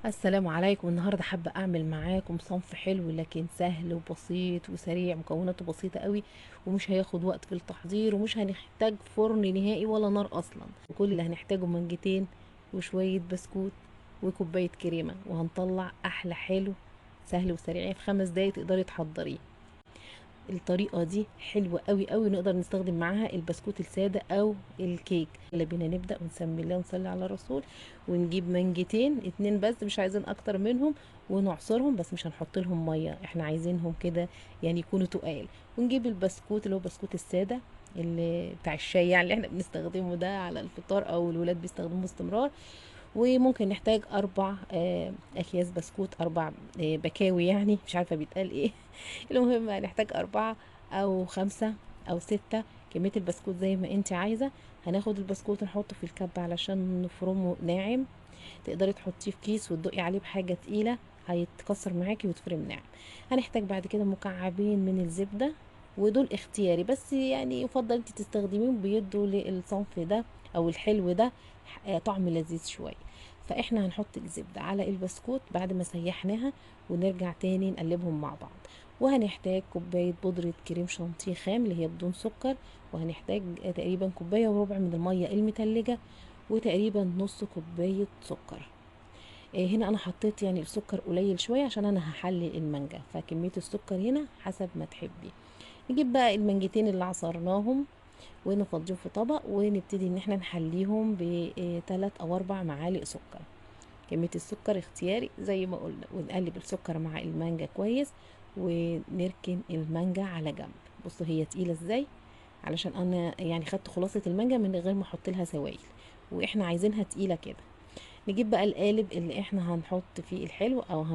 السلام عليكم. النهارده حابه اعمل معاكم صنف حلو لكن سهل وبسيط وسريع، مكوناته بسيطه قوي ومش هياخد وقت في التحضير ومش هنحتاج فرن نهائي ولا نار اصلا. كل اللي هنحتاجه منجتين وشويه بسكوت وكوبايه كريمه، وهنطلع احلى حلو سهل وسريع في 5 دقايق تقدري تحضريه. الطريقة دي حلوة قوي قوي، نقدر نستخدم معاها البسكوت السادة او الكيك. يلا بينا نبدأ ونسمي الله ونصلي على الرسول. ونجيب منجتين 2 بس، مش عايزين اكتر منهم، ونعصرهم بس مش هنحط لهم مية، احنا عايزينهم كده يعني يكونوا تقال. ونجيب البسكوت اللي هو بسكوت السادة اللي بتاع الشاي، يعني اللي احنا بنستخدمه ده على الفطار او الولاد بيستخدموه باستمرار. وممكن نحتاج 4 أكياس بسكوت، 4 بكاوي، يعني مش عارفة بيتقال ايه. المهم هنحتاج 4 أو 5 أو 6، كمية البسكوت زي ما انت عايزة. هناخد البسكوت نحطه في الكب علشان نفرمه ناعم. تقدري تحطيه في كيس وتدقي عليه بحاجة تقيلة، هيتكسر معاكي ويتفرم ناعم. هنحتاج بعد كده مكعبين من الزبدة، ودول اختياري، بس يعني يفضل انت تستخدميهم، بيدوا للصنف ده او الحلو ده طعم لذيذ شوية. فاحنا هنحط الزبدة على البسكوت بعد ما سيحناها، ونرجع تاني نقلبهم مع بعض. وهنحتاج كوباية بودرة كريم شانتيه خام اللي هي بدون سكر، وهنحتاج تقريبا كوباية وربع من المية المتلجة، وتقريبا نص كوباية سكر. هنا انا حطيت يعني السكر قليل شوية عشان انا هحلي المانجا، فكمية السكر هنا حسب ما تحبي. نجيب بقى المانجتين اللي عصرناهم ونفضيهم في طبق، ونبتدي ان احنا نحليهم ب3 أو 4 معالق سكر. كمية السكر اختياري زي ما قلنا، ونقلب السكر مع المانجا كويس، ونركن المانجا على جنب. بصوا هي تقيلة ازاي، علشان انا يعني خدت خلاصة المانجا من غير ما احط لها سوائل، واحنا عايزينها تقيلة كده. نجيب بقى القالب اللي احنا هنحط فيه الحلو او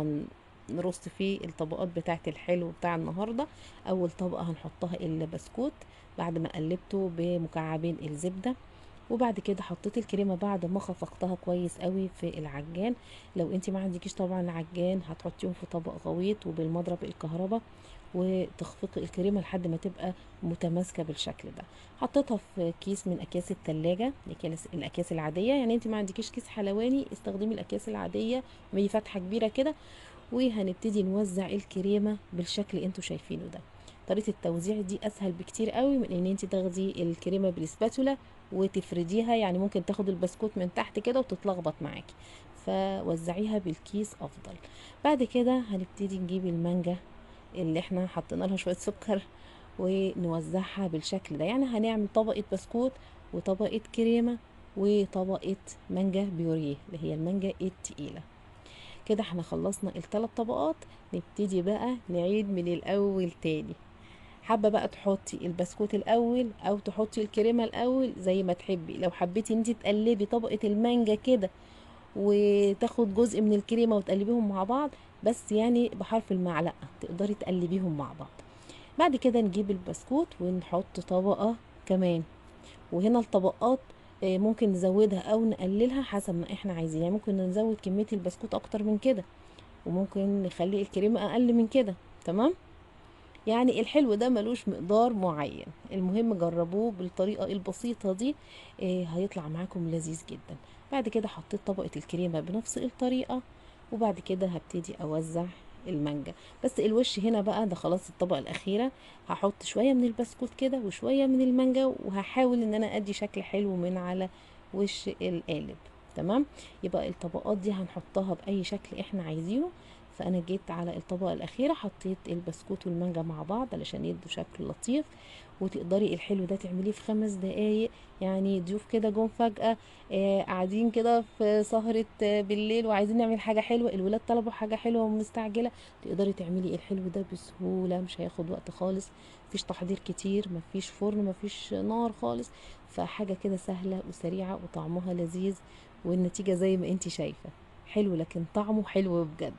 هنرص فيه الطبقات بتاعه الحلو بتاع النهارده. اول طبقه هنحطها البسكوت بعد ما قلبته بمكعبين الزبده، وبعد كده حطيت الكريمه بعد ما خفقتها كويس قوي في العجان. لو انت ما عندكيش طبعا العجان، هتحطيهم في طبق غويط وبالمضرب الكهرباء، وتخفقي الكريمه لحد ما تبقى متماسكه بالشكل ده. حطيتها في كيس من اكياس التلاجة، الاكياس العاديه، يعني انت ما عندكيش كيس حلواني استخدمي الاكياس العاديه وهي فتحه كبيره كده. وهنبتدي نوزع الكريمه بالشكل اللي انتوا شايفينه ده. طريقه التوزيع دي اسهل بكتير قوي من ان انت تاخدي الكريمه بالسباتولا وتفرديها، يعني ممكن تاخد البسكوت من تحت كده وتتلخبط معاكي. فوزعيها بالكيس افضل. بعد كده هنبتدي نجيب المانجا اللي احنا حطينا لها شويه سكر، ونوزعها بالشكل ده. يعني هنعمل طبقه بسكوت وطبقه كريمه وطبقه مانجا بيوريه اللي هي المانجا التقيله. كده احنا خلصنا ال3 طبقات. نبتدي بقى نعيد من الاول تاني. حابه بقى تحطي البسكوت الاول او تحطي الكريمه الاول زي ما تحبي. لو حبيتي انت تقلبي طبقه المانجا كده وتاخد جزء من الكريمه وتقلبيهم مع بعض، بس يعني بحرف المعلقه تقدري تقلبيهم مع بعض. بعد كده نجيب البسكوت ونحط طبقه كمان. وهنا الطبقات ممكن نزودها او نقللها حسب ما احنا عايزين، يعني ممكن نزود كميه البسكوت اكتر من كده، وممكن نخلي الكريمه اقل من كده. تمام. يعني الحلو ده ملوش مقدار معين، المهم جربوه بالطريقة البسيطة دي. هيطلع معاكم لذيذ جدا. بعد كده حطيت طبقة الكريمة بنفس الطريقة، وبعد كده هبتدي اوزع المانجا. بس الوش هنا بقى ده خلاص الطبقة الأخيرة، هحط شوية من البسكوت كده وشوية من المانجا، وهحاول ان انا ادي شكل حلو من على وش القالب. تمام. يبقى الطبقات دي هنحطها بأي شكل احنا عايزينه. فانا جيت على الطبقه الاخيره حطيت البسكوت والمانجا مع بعض علشان يدوا شكل لطيف. وتقدري الحلو ده تعمليه في 5 دقايق. يعني ضيوف كده جم فجأة، قاعدين كده في سهرة بالليل وعايزين نعمل حاجة حلوة، الولاد طلبوا حاجة حلوة ومستعجلة، تقدري تعملي الحلو ده بسهولة، مش هياخد وقت خالص. مفيش تحضير كتير، مفيش فرن، مفيش نار خالص. فحاجة كده سهلة وسريعة وطعمها لذيذ، والنتيجة زي ما انتي شايفة حلو، لكن طعمه حلو بجد.